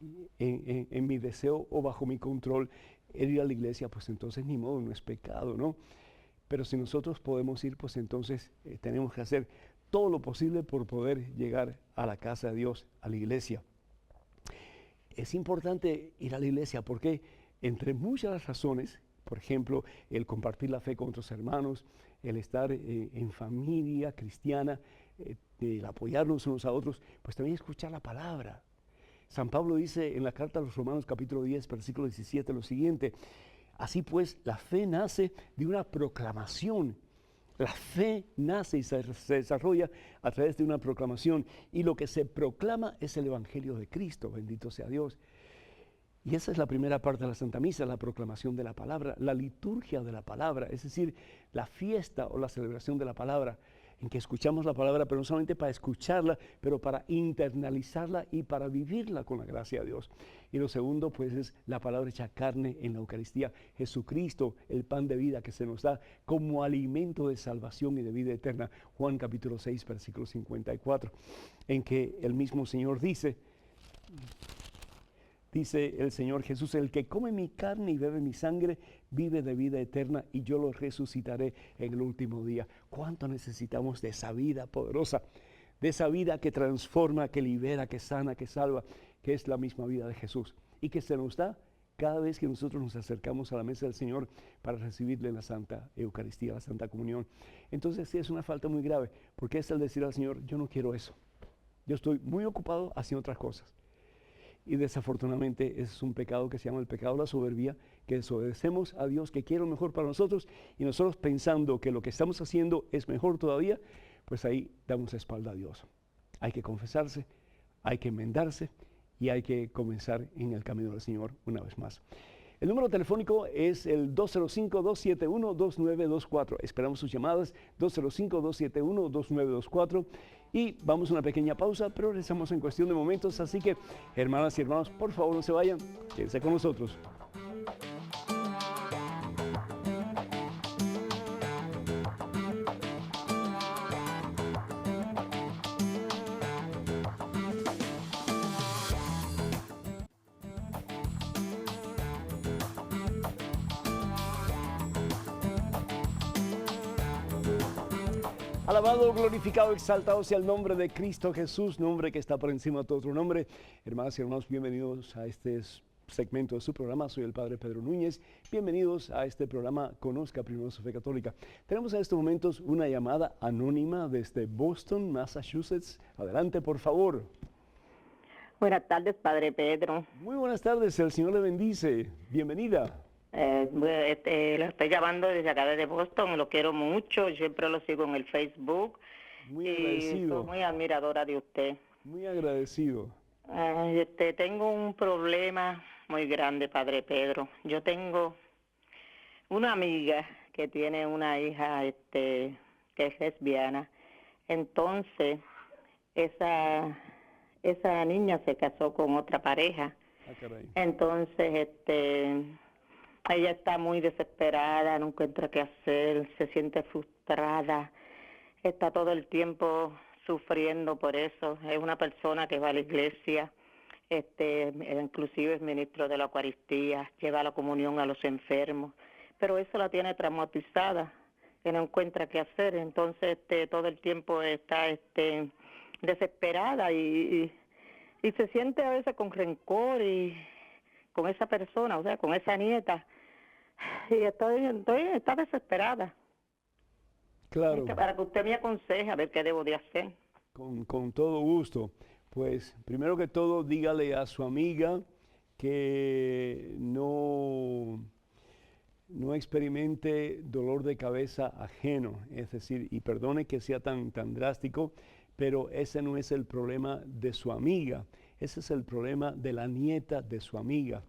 deseo o bajo mi control el ir a la iglesia, pues entonces ni modo, no es pecado, ¿no? Pero si nosotros podemos ir, pues entonces tenemos que hacer todo lo posible por poder llegar a la casa de Dios, a la iglesia. Es importante ir a la iglesia porque entre muchas razones, por ejemplo, el compartir la fe con otros hermanos, el estar en familia cristiana, el apoyarnos unos a otros, pues también escuchar la palabra. San Pablo dice en la carta a los Romanos capítulo 10, versículo 17 lo siguiente: así pues, la fe nace de una proclamación. La fe nace y se desarrolla a través de una proclamación. Y lo que se proclama es el Evangelio de Cristo, bendito sea Dios. Y esa es la primera parte de la Santa Misa, la proclamación de la palabra, la liturgia de la palabra, es decir, la fiesta o la celebración de la palabra, en que escuchamos la palabra, pero no solamente para escucharla, pero para internalizarla y para vivirla con la gracia de Dios. Y lo segundo, pues, es la palabra hecha carne en la Eucaristía. Jesucristo, el pan de vida que se nos da como alimento de salvación y de vida eterna. Juan capítulo 6, versículo 54, en que el mismo Señor dice el Señor Jesús: el que come mi carne y bebe mi sangre vive de vida eterna y yo lo resucitaré en el último día. ¿Cuánto necesitamos de esa vida poderosa? De esa vida que transforma, que libera, que sana, que salva, que es la misma vida de Jesús y que se nos da cada vez que nosotros nos acercamos a la mesa del Señor para recibirle en la Santa Eucaristía, la Santa Comunión. Entonces sí es una falta muy grave, porque es el decir al Señor: yo no quiero eso, yo estoy muy ocupado haciendo otras cosas. Y desafortunadamente es un pecado que se llama el pecado de la soberbia, que desobedecemos a Dios, que quiere lo mejor para nosotros, y nosotros pensando que lo que estamos haciendo es mejor todavía, pues ahí damos la espalda a Dios. Hay que confesarse, hay que enmendarse y hay que comenzar en el camino del Señor una vez más. El número telefónico es el 205-271-2924. Esperamos sus llamadas, 205-271-2924. Y vamos a una pequeña pausa, pero regresamos en cuestión de momentos. Así que, hermanas y hermanos, por favor no se vayan, quédense con nosotros. Alabado, glorificado, exaltado sea el nombre de Cristo Jesús, nombre que está por encima de todo otro nombre. Hermanas y hermanos, bienvenidos a este segmento de su programa. Soy el Padre Pedro Núñez. Bienvenidos a este programa Conozca Primero su Fe Católica. Tenemos en estos momentos una llamada anónima desde Boston, Massachusetts. Adelante, por favor. Buenas tardes, Padre Pedro. Muy buenas tardes, el Señor le bendice. Bienvenida. Lo estoy llamando desde acá desde Boston, lo quiero mucho, siempre lo sigo en el Facebook. Muy agradecido. Soy muy admiradora de usted. Muy agradecido. Tengo un problema muy grande, Padre Pedro. Yo tengo una amiga que tiene una hija que es lesbiana. Entonces, esa niña se casó con otra pareja. Ah, caray. Entonces, ella está muy desesperada, no encuentra qué hacer, se siente frustrada. está todo el tiempo sufriendo por eso. Es una persona que va a la iglesia, inclusive es ministro de la Eucaristía, lleva la comunión a los enfermos, pero eso la tiene traumatizada, que no encuentra qué hacer, entonces todo el tiempo está desesperada y se siente a veces con rencor y con esa persona, o sea, con esa nieta, y está desesperada. Claro. Para que usted me aconseje a ver qué debo de hacer. Con todo gusto. Pues primero que todo, dígale a su amiga que no experimente dolor de cabeza ajeno, es decir, y perdone que sea tan drástico, pero ese no es el problema de su amiga, ese es el problema de la nieta de su amiga.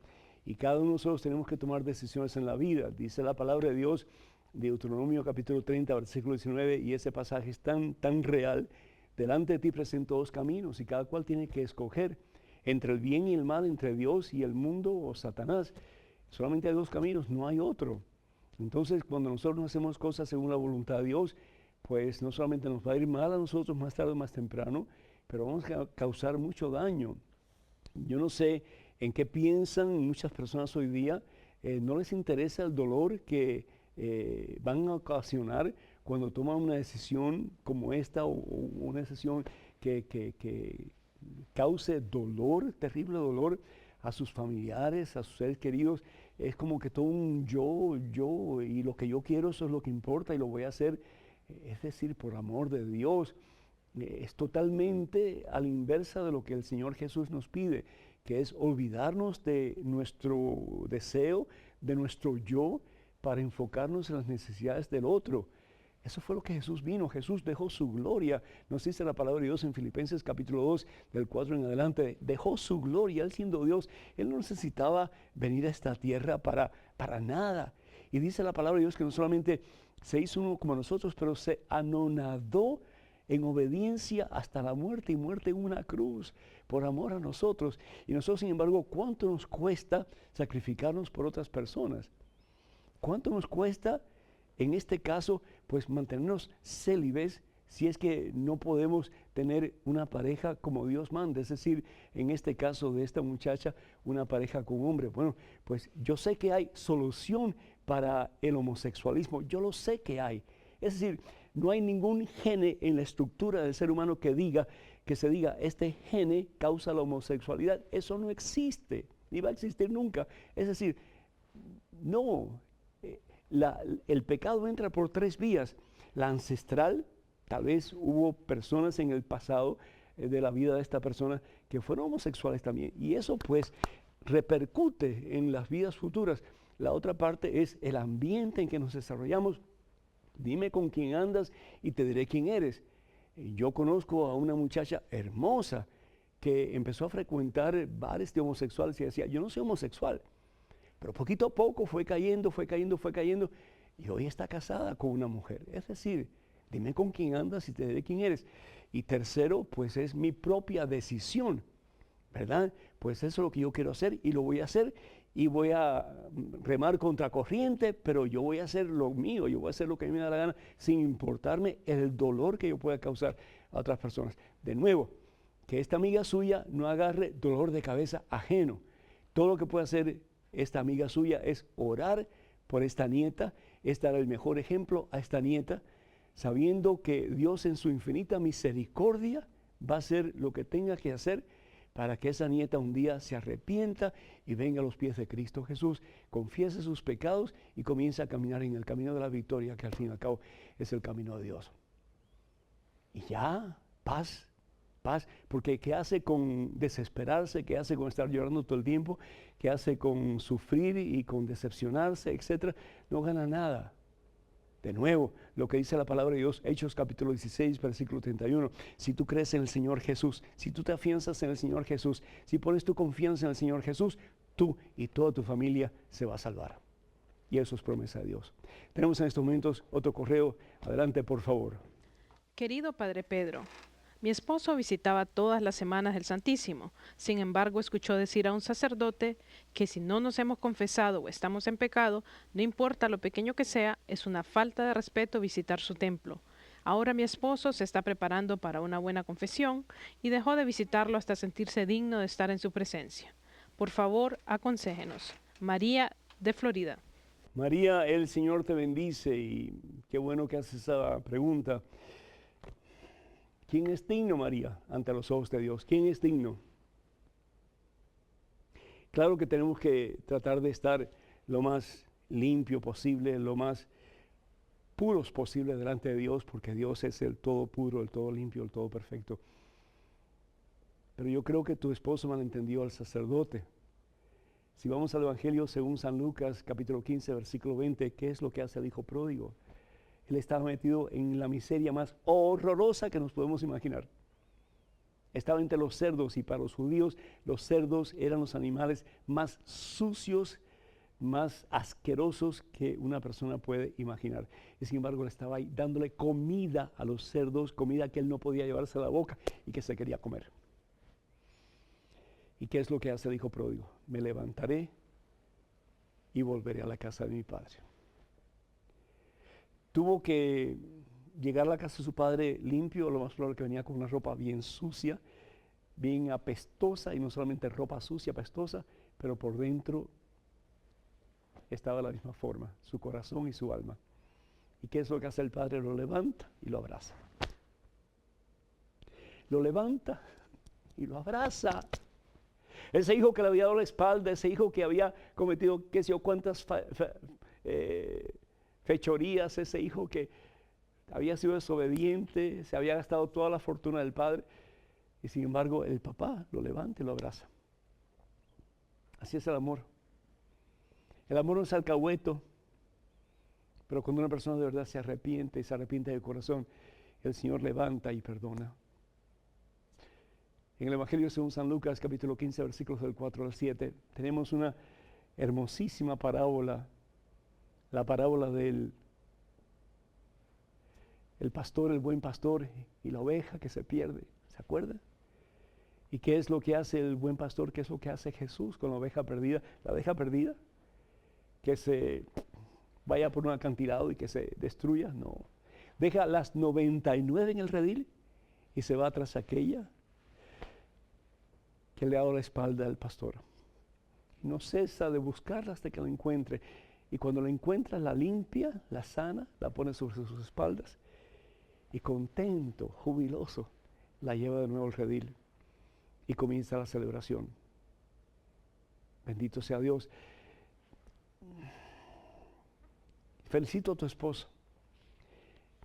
Y cada uno de nosotros tenemos que tomar decisiones en la vida. Dice la palabra de Dios, Deuteronomio capítulo 30, versículo 19, y ese pasaje es tan real. Delante de ti presento dos caminos y cada cual tiene que escoger entre el bien y el mal, entre Dios y el mundo o Satanás. Solamente hay dos caminos, no hay otro. Entonces, cuando nosotros no hacemos cosas según la voluntad de Dios, pues no solamente nos va a ir mal a nosotros más tarde o más temprano, pero vamos a causar mucho daño. Yo no sé en qué piensan muchas personas hoy día, no les interesa el dolor que van a ocasionar cuando toman una decisión como esta o una decisión que cause dolor, terrible dolor a sus familiares, a sus seres queridos. Es como que todo un yo, y lo que yo quiero, eso es lo que importa y lo voy a hacer, es decir, por amor de Dios. Es totalmente a la inversa de lo que el Señor Jesús nos pide, que es olvidarnos de nuestro deseo, de nuestro yo, para enfocarnos en las necesidades del otro. Eso fue lo que Jesús vino. Jesús dejó su gloria. Nos dice la palabra de Dios en Filipenses capítulo 2, del 4 en adelante. Dejó su gloria. Él siendo Dios, Él no necesitaba venir a esta tierra para nada. Y dice la palabra de Dios que no solamente se hizo uno como nosotros, pero se anonadó en obediencia hasta la muerte, y muerte en una cruz, por amor a nosotros. Y nosotros, sin embargo, ¿cuánto nos cuesta sacrificarnos por otras personas? ¿Cuánto nos cuesta, en este caso, pues mantenernos célibes si es que no podemos tener una pareja como Dios manda? Es decir, en este caso de esta muchacha, una pareja con hombre. Bueno, pues yo sé que hay solución para el homosexualismo, yo lo sé que hay. Es decir, no hay ningún gene en la estructura del ser humano que se diga, este gene causa la homosexualidad. Eso no existe, ni va a existir nunca. Es decir, no. El pecado entra por tres vías. La ancestral, tal vez hubo personas en el pasado de la vida de esta persona que fueron homosexuales también, y eso pues repercute en las vidas futuras. La otra parte es el ambiente en que nos desarrollamos. Dime con quién andas y te diré quién eres. Yo conozco a una muchacha hermosa que empezó a frecuentar bares de homosexuales y decía, yo no soy homosexual. Pero poquito a poco fue cayendo, y hoy está casada con una mujer. Es decir, dime con quién andas y te diré quién eres. Y tercero, pues es mi propia decisión, ¿verdad? Pues eso es lo que yo quiero hacer y lo voy a hacer, y voy a remar contra corriente, pero yo voy a hacer lo mío, yo voy a hacer lo que a mí me da la gana, sin importarme el dolor que yo pueda causar a otras personas. De nuevo, que esta amiga suya no agarre dolor de cabeza ajeno. Todo lo que puede hacer esta amiga suya es orar por esta nieta, es dar el mejor ejemplo a esta nieta, sabiendo que Dios en su infinita misericordia va a hacer lo que tenga que hacer para que esa nieta un día se arrepienta y venga a los pies de Cristo Jesús, confiese sus pecados y comience a caminar en el camino de la victoria, que al fin y al cabo es el camino de Dios. Y ya, paz, porque ¿qué hace con desesperarse? ¿Qué hace con estar llorando todo el tiempo? ¿Qué hace con sufrir y con decepcionarse, etcétera? No gana nada. De nuevo, lo que dice la palabra de Dios, Hechos capítulo 16, versículo 31. Si tú crees en el Señor Jesús, si tú te afianzas en el Señor Jesús, si pones tu confianza en el Señor Jesús, tú y toda tu familia se va a salvar. Y eso es promesa de Dios. Tenemos en estos momentos otro correo. Adelante, por favor. Querido Padre Pedro, mi esposo visitaba todas las semanas el Santísimo. Sin embargo, escuchó decir a un sacerdote que si no nos hemos confesado o estamos en pecado, no importa lo pequeño que sea, es una falta de respeto visitar su templo. Ahora mi esposo se está preparando para una buena confesión y dejó de visitarlo hasta sentirse digno de estar en su presencia. Por favor, aconséjenos. María de Florida. María, el Señor te bendice y qué bueno que haces esa pregunta. ¿Quién es digno, María, ante los ojos de Dios? ¿Quién es digno? Claro que tenemos que tratar de estar lo más limpio posible, lo más puros posible delante de Dios, porque Dios es el todo puro, el todo limpio, el todo perfecto. Pero yo creo que tu esposo malentendió al sacerdote. Si vamos al Evangelio según San Lucas, capítulo 15, versículo 20, ¿qué es lo que hace el hijo pródigo? Él estaba metido en la miseria más horrorosa que nos podemos imaginar. Estaba entre los cerdos y para los judíos los cerdos eran los animales más sucios, más asquerosos que una persona puede imaginar. Y sin embargo él estaba ahí dándole comida a los cerdos, comida que él no podía llevarse a la boca y que se quería comer. ¿Y qué es lo que hace el hijo pródigo? Me levantaré y volveré a la casa de mi padre. Tuvo que llegar a la casa de su padre limpio, lo más probable que venía con una ropa bien sucia, bien apestosa, y no solamente ropa sucia, apestosa, pero por dentro estaba de la misma forma, su corazón y su alma. ¿Y qué es lo que hace el padre? Lo levanta y lo abraza. Lo levanta y lo abraza. Ese hijo que le había dado la espalda, ese hijo que había cometido qué sé yo cuántas fechorías, ese hijo que había sido desobediente, se había gastado toda la fortuna del padre, y sin embargo el papá lo levanta y lo abraza. Así es el amor. El amor no es alcahueto, pero cuando una persona de verdad se arrepiente y se arrepiente de corazón, el Señor levanta y perdona. En el Evangelio según San Lucas, capítulo 15, versículos del 4 al 7, tenemos una hermosísima parábola, la parábola del pastor, el buen pastor y la oveja que se pierde. ¿Se acuerdan? ¿Y qué es lo que hace el buen pastor? ¿Qué es lo que hace Jesús con la oveja perdida? La oveja perdida, que se vaya por un acantilado y que se destruya, no. Deja las 99 en el redil y se va tras aquella que le ha dado la espalda al pastor. No cesa de buscarla hasta que la encuentre. Y cuando la encuentra, la limpia, la sana, la pone sobre sus espaldas. Y contento, jubiloso, la lleva de nuevo al redil. Y comienza la celebración. Bendito sea Dios. Felicito a tu esposo.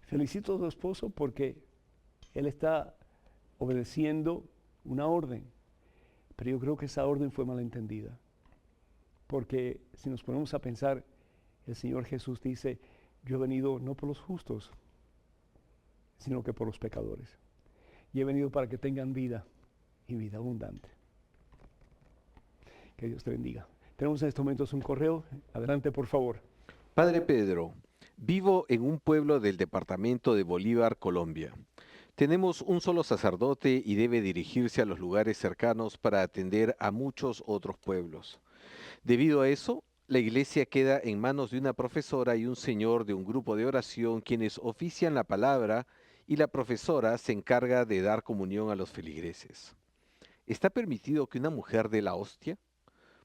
Felicito a tu esposo porque él está obedeciendo una orden. Pero yo creo que esa orden fue malentendida. Porque si nos ponemos a pensar, el Señor Jesús dice, yo he venido no por los justos, sino que por los pecadores. Y he venido para que tengan vida y vida abundante. Que Dios te bendiga. Tenemos en estos momentos un correo. Adelante, por favor. Padre Pedro, vivo en un pueblo del departamento de Bolívar, Colombia. Tenemos un solo sacerdote y debe dirigirse a los lugares cercanos para atender a muchos otros pueblos. Debido a eso, la iglesia queda en manos de una profesora y un señor de un grupo de oración quienes ofician la palabra y la profesora se encarga de dar comunión a los feligreses. ¿Está permitido que una mujer dé la hostia?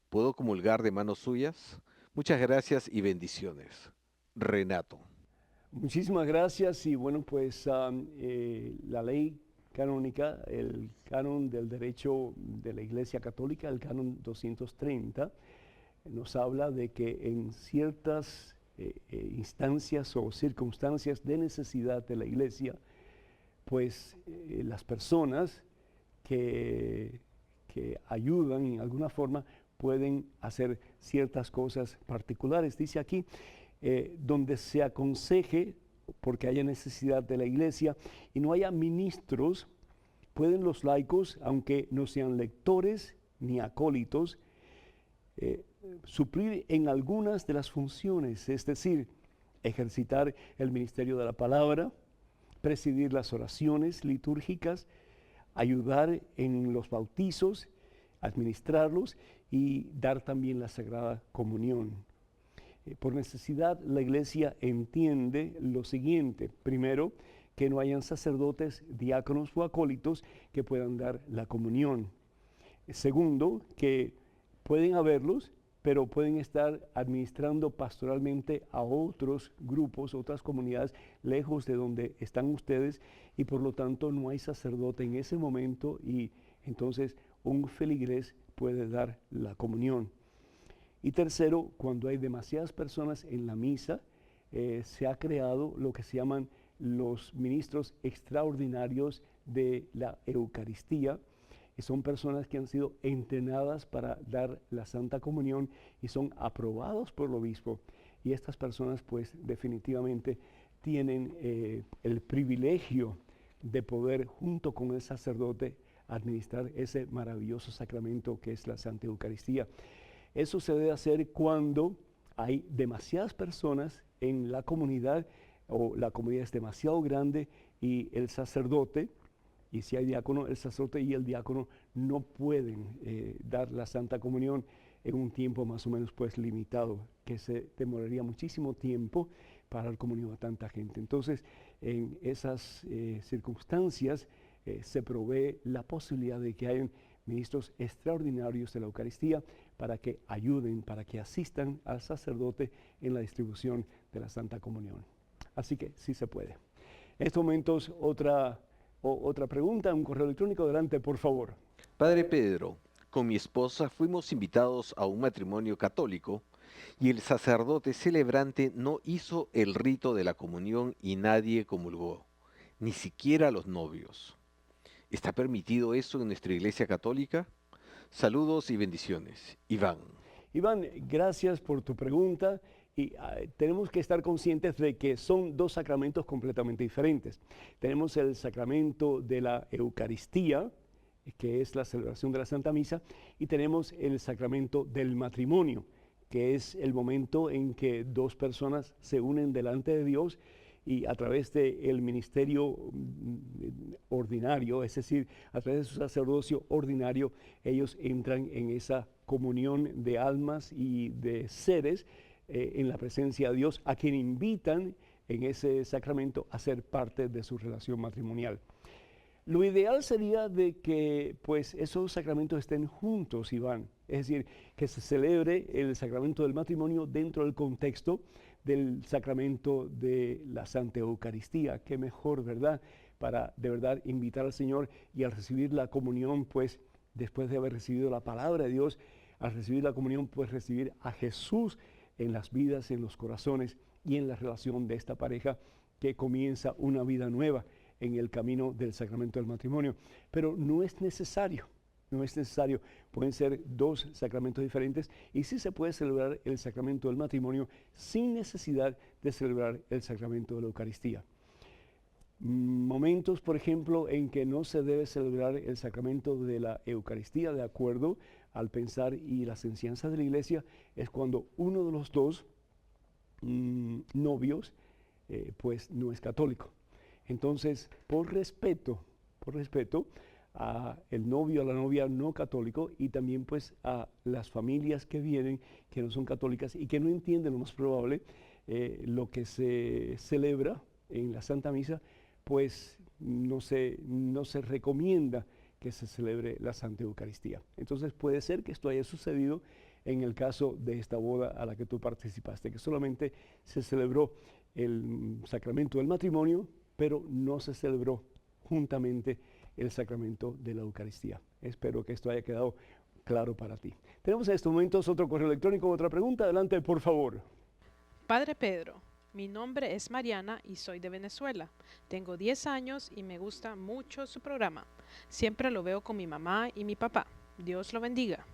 ¿Puedo comulgar de manos suyas? Muchas gracias y bendiciones. Renato. Muchísimas gracias y bueno, pues la ley canónica, el canon del derecho de la Iglesia Católica, el canon 230, nos habla de que en ciertas instancias o circunstancias de necesidad de la Iglesia, pues las personas que ayudan en alguna forma pueden hacer ciertas cosas particulares. Dice aquí, donde se aconseje, porque haya necesidad de la iglesia, y no haya ministros, pueden los laicos, aunque no sean lectores ni acólitos, suplir en algunas de las funciones, es decir, ejercitar el ministerio de la palabra, presidir las oraciones litúrgicas, ayudar en los bautizos, administrarlos y dar también la Sagrada Comunión. Por necesidad, la iglesia entiende lo siguiente. Primero, que no hayan sacerdotes, diáconos o acólitos que puedan dar la comunión. Segundo, que pueden haberlos, pero pueden estar administrando pastoralmente a otros grupos, otras comunidades lejos de donde están ustedes, y por lo tanto no hay sacerdote en ese momento, y entonces un feligrés puede dar la comunión. Y tercero, cuando hay demasiadas personas en la misa, se ha creado lo que se llaman los ministros extraordinarios de la Eucaristía, y son personas que han sido entrenadas para dar la Santa Comunión y son aprobados por el obispo. Y estas personas pues definitivamente tienen el privilegio de poder junto con el sacerdote administrar ese maravilloso sacramento que es la Santa Eucaristía. Eso se debe hacer cuando hay demasiadas personas en la comunidad o la comunidad es demasiado grande y el sacerdote, y si hay diácono, el sacerdote y el diácono no pueden dar la Santa Comunión en un tiempo más o menos pues limitado, que se demoraría muchísimo tiempo para dar comunión a tanta gente. Entonces, en esas circunstancias se provee la posibilidad de que hayan ministros extraordinarios de la Eucaristía para que ayuden, para que asistan al sacerdote en la distribución de la Santa Comunión. Así que sí se puede. En estos momentos otra pregunta, un correo electrónico, adelante por favor. Padre Pedro, con mi esposa fuimos invitados a un matrimonio católico y el sacerdote celebrante no hizo el rito de la comunión y nadie comulgó, ni siquiera los novios. ¿Está permitido eso en nuestra iglesia católica? Saludos y bendiciones. Iván. Iván, gracias por tu pregunta. Y tenemos que estar conscientes de que son dos sacramentos completamente diferentes. Tenemos el sacramento de la Eucaristía, que es la celebración de la Santa Misa, y tenemos el sacramento del matrimonio, que es el momento en que dos personas se unen delante de Dios y a través del ministerio ordinario, es decir, a través de su sacerdocio ordinario, ellos entran en esa comunión de almas y de seres en la presencia de Dios, a quien invitan en ese sacramento a ser parte de su relación matrimonial. Lo ideal sería de que pues esos sacramentos estén juntos, Iván, es decir, que se celebre el sacramento del matrimonio dentro del contexto del sacramento de la Santa Eucaristía. Qué mejor, ¿verdad? Para de verdad invitar al Señor y al recibir la comunión, pues después de haber recibido la palabra de Dios, al recibir la comunión, pues recibir a Jesús en las vidas, en los corazones y en la relación de esta pareja que comienza una vida nueva en el camino del sacramento del matrimonio. Pero no es necesario, pueden ser dos sacramentos diferentes y sí se puede celebrar el sacramento del matrimonio sin necesidad de celebrar el sacramento de la Eucaristía. Momentos, por ejemplo, en que no se debe celebrar el sacramento de la Eucaristía de acuerdo al pensar y las enseñanzas de la Iglesia es cuando uno de los dos novios pues no es católico. Entonces, por respeto a el novio, a la novia no católico y también pues a las familias que vienen que no son católicas y que no entienden lo más probable lo que se celebra en la Santa Misa, pues no se recomienda que se celebre la Santa Eucaristía. Entonces puede ser que esto haya sucedido en el caso de esta boda a la que tú participaste, que solamente se celebró el sacramento del matrimonio, pero no se celebró juntamente el sacramento de la Eucaristía. Espero que esto haya quedado claro para ti. Tenemos en estos momentos otro correo electrónico, otra pregunta. Adelante, por favor. Padre Pedro, mi nombre es Mariana y soy de Venezuela. Tengo 10 años y me gusta mucho su programa. Siempre lo veo con mi mamá y mi papá. Dios lo bendiga.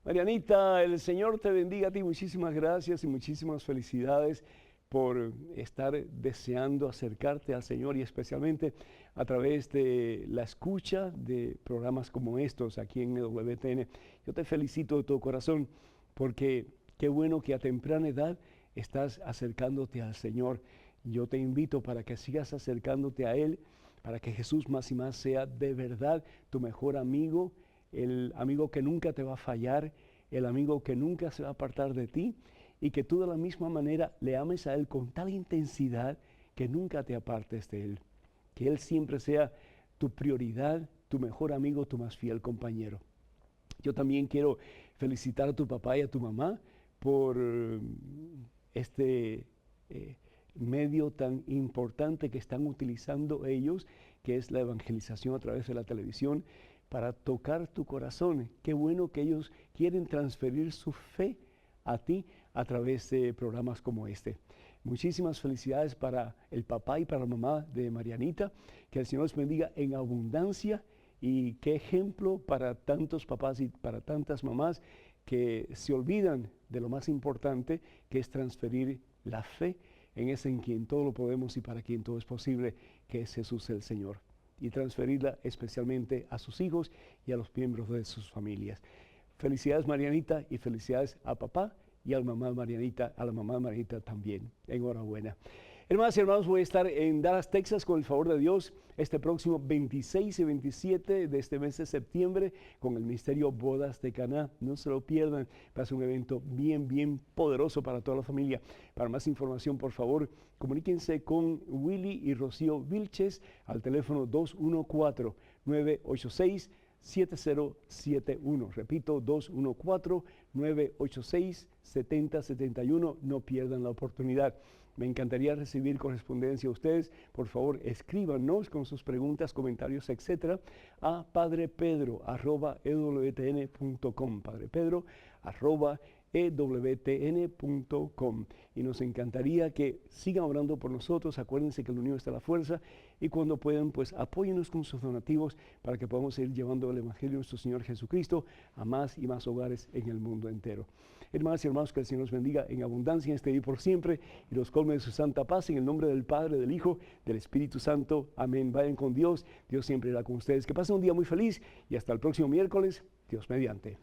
Marianita, el Señor te bendiga a ti. Muchísimas gracias y muchísimas felicidades por estar deseando acercarte al Señor y especialmente a través de la escucha de programas como estos aquí en EWTN. Yo te felicito de todo corazón porque qué bueno que a temprana edad estás acercándote al Señor. Yo te invito para que sigas acercándote a Él, para que Jesús más y más sea de verdad tu mejor amigo, el amigo que nunca te va a fallar, el amigo que nunca se va a apartar de ti y que tú de la misma manera le ames a Él con tal intensidad que nunca te apartes de Él. que Él siempre sea tu prioridad, tu mejor amigo, tu más fiel compañero. Yo también quiero felicitar a tu papá y a tu mamá por este medio tan importante que están utilizando ellos, que es la evangelización a través de la televisión, para tocar tu corazón. Qué bueno que ellos quieren transferir su fe a ti a través de programas como este. Muchísimas felicidades para el papá y para la mamá de Marianita. Que el Señor les bendiga en abundancia, y qué ejemplo para tantos papás y para tantas mamás que se olvidan de lo más importante, que es transferir la fe en ese en quien todo lo podemos y para quien todo es posible, que es Jesús el Señor, y transferirla especialmente a sus hijos y a los miembros de sus familias. Felicidades, Marianita, y felicidades a papá y a la mamá de Marianita también. Enhorabuena. Hermanas y hermanos, voy a estar en Dallas, Texas, con el favor de Dios, este próximo 26 y 27 de este mes de septiembre, con el Ministerio Bodas de Caná. No se lo pierdan, va a ser un evento bien poderoso para toda la familia. Para más información, por favor, comuníquense con Willy y Rocío Vilches al teléfono 214-986-7071. Repito, 214-986-7071. No pierdan la oportunidad. Me encantaría recibir correspondencia a ustedes. Por favor, escríbanos con sus preguntas, comentarios, etcétera, a padrepedro@ewtn.com. padrepedro@ewtn.com. Y nos encantaría que sigan orando por nosotros. Acuérdense que en la unión está la fuerza, y cuando puedan, pues apóyennos con sus donativos para que podamos seguir llevando el Evangelio de nuestro Señor Jesucristo a más y más hogares en el mundo entero. Hermanas y hermanos, que el Señor los bendiga en abundancia en este día y por siempre, y los colme de su santa paz, en el nombre del Padre, del Hijo, del Espíritu Santo. Amén. Vayan con Dios. Dios siempre irá con ustedes. Que pasen un día muy feliz, y hasta el próximo miércoles, Dios mediante.